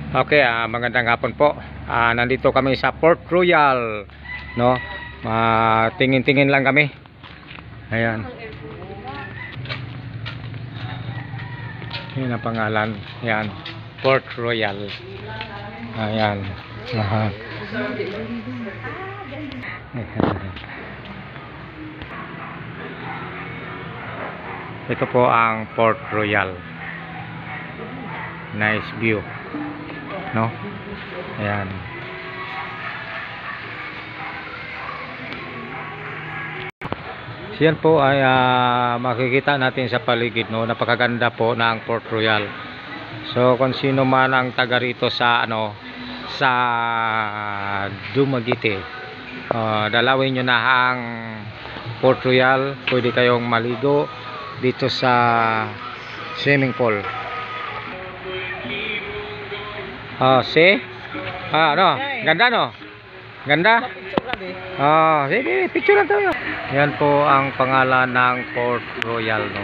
Okay, magandang hapon po. Nandito kami sa Port Royal, no? Tingin-tingin lang kami. Ayan. Yan ang pangalan. Ayan, Port Royal. Ayan. Ito po ang Port Royal. Nice view, no? Ayan. Yan po ay makikita natin sa paligid, no? Napakaganda po ng Port Royal. So kung sino man ang taga rito sa sa Dumaguete, dalawin nyo na ang Port Royal. Pwede kayong maligo dito sa swimming pool. See? Ganda, no? Ganda? Sige, picture lang tayo. Yan po ang pangalan ng Port Royal, no?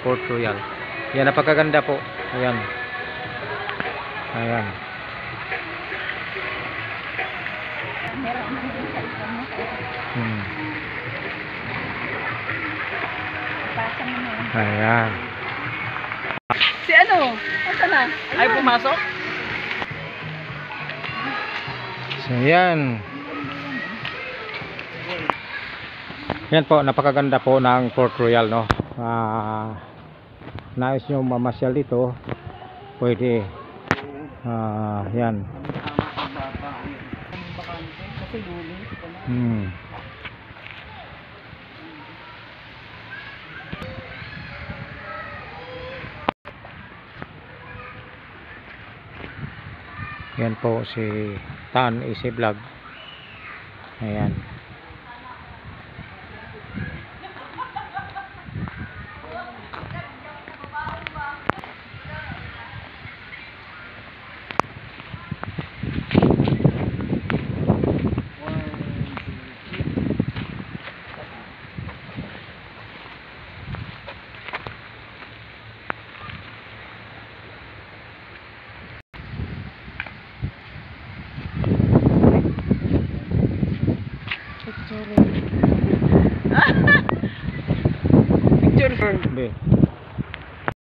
Port Royal. Yan, napakaganda po. Ayan. Ayan. Ayan. Si ano? Asa na? Ay, pumasok? So, yan. Yan po, napakaganda po ng Port Royal, no? Nais nyo mamasyal dito, pwede. Yan. Yan po si Tan Easy Vlog. Ayan.